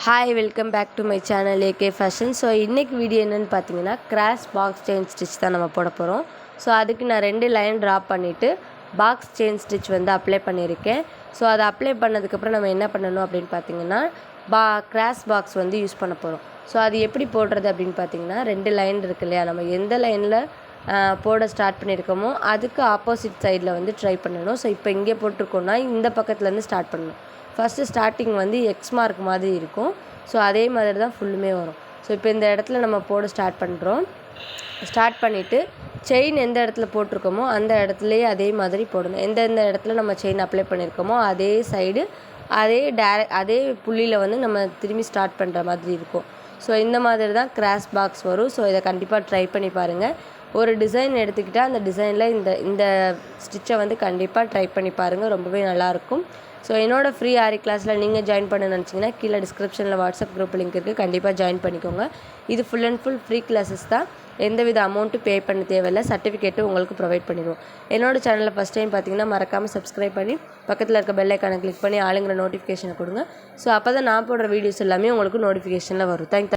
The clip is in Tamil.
Hi welcome back to my channel AK fashion. So இன்றைக்கி வீடியோ என்னென்னு பார்த்தீங்கன்னா கிராஸ் பாக்ஸ் செயின் ஸ்டிச் தான் நம்ம போட போகிறோம். ஸோ அதுக்கு நான் 2 லைன் ட்ராப் பண்ணிவிட்டு பாக்ஸ் செயின் ஸ்டிச் வந்து அப்ளை பண்ணியிருக்கேன். ஸோ அதை அப்ளை பண்ணதுக்கப்புறம் நம்ம என்ன பண்ணணும் அப்படின்னு பார்த்தீங்கன்னா கிராஸ் பாக்ஸ் வந்து யூஸ் பண்ண போகிறோம். ஸோ அது எப்படி போடுறது அப்படின்னு பார்த்தீங்கன்னா 2 லைன் இருக்கு இல்லையா, நம்ம எந்த லைனில் போட ஸ்டார்ட் பண்ணியிருக்கோமோ அதுக்கு ஆப்போசிட் சைடில் வந்து ட்ரை பண்ணணும். ஸோ இப்போ இங்கே போட்டிருக்கோன்னா இந்த பக்கத்துலேருந்து ஸ்டார்ட் பண்ணணும். ஃபஸ்ட்டு ஸ்டார்டிங் வந்து எக்ஸ் மார்க் மாதிரி இருக்கும். ஸோ அதே மாதிரி தான் ஃபுல்லுமே வரும். ஸோ இப்போ இந்த இடத்துல நம்ம போட ஸ்டார்ட் பண்ணுறோம். ஸ்டார்ட் பண்ணிவிட்டு செயின் எந்த இடத்துல போட்டிருக்கோமோ அந்த இடத்துலையே அதே மாதிரி போடணும். எந்தெந்த இடத்துல நம்ம செயின் அப்ளை பண்ணியிருக்கோமோ அதே சைடு அதே புள்ளியில் வந்து நம்ம திரும்பி ஸ்டார்ட் பண்ணுற மாதிரி இருக்கும். ஸோ இந்த மாதிரி தான் கிராஸ் பாக்ஸ் வரும். ஸோ இதை கண்டிப்பாக ட்ரை பண்ணி பாருங்கள். ஒரு டிசைன் எடுத்துக்கிட்டால் அந்த டிசைனில் இந்த ஸ்டிச்சை வந்து கண்டிப்பாக ட்ரை பண்ணி பாருங்கள், ரொம்பவே நல்லாயிருக்கும். ஸோ என்னோடய ஃப்ரீ ஆரி கிளாஸில் நீங்கள் ஜாயின் பண்ண நினச்சிங்கன்னா கீழே டிஸ்கிரிப்ஷனில் வாட்ஸ்அப் குரூப் லிங்க் இருக்குது, கண்டிப்பாக ஜாயின் பண்ணிக்கோங்க. இது full and full free classes தான், எந்தவித அமௌண்ட்டும் பே பண்ண தேவையில்லை. சர்டிஃபிகேட்டும் உங்களுக்கு ப்ரொவைட் பண்ணிடுவோம். என்னோடய சேனலில் ஃபஸ்ட் டைம் பார்த்தீங்கன்னா மறக்காமல் சப்ஸ்கிரைப் பண்ணி பக்கத்தில் இருக்க பெல் ஐக்கானை கிளிக் பண்ணி ஆளுங்கிற நோட்டிஃபிகேஷனை கொடுங்க. ஸோ அப்போ தான் நான் போடுற வீடியோஸ் எல்லாமே உங்களுக்கு நோட்டிஃபிகேஷனில் வரும். தேங்க்யூ.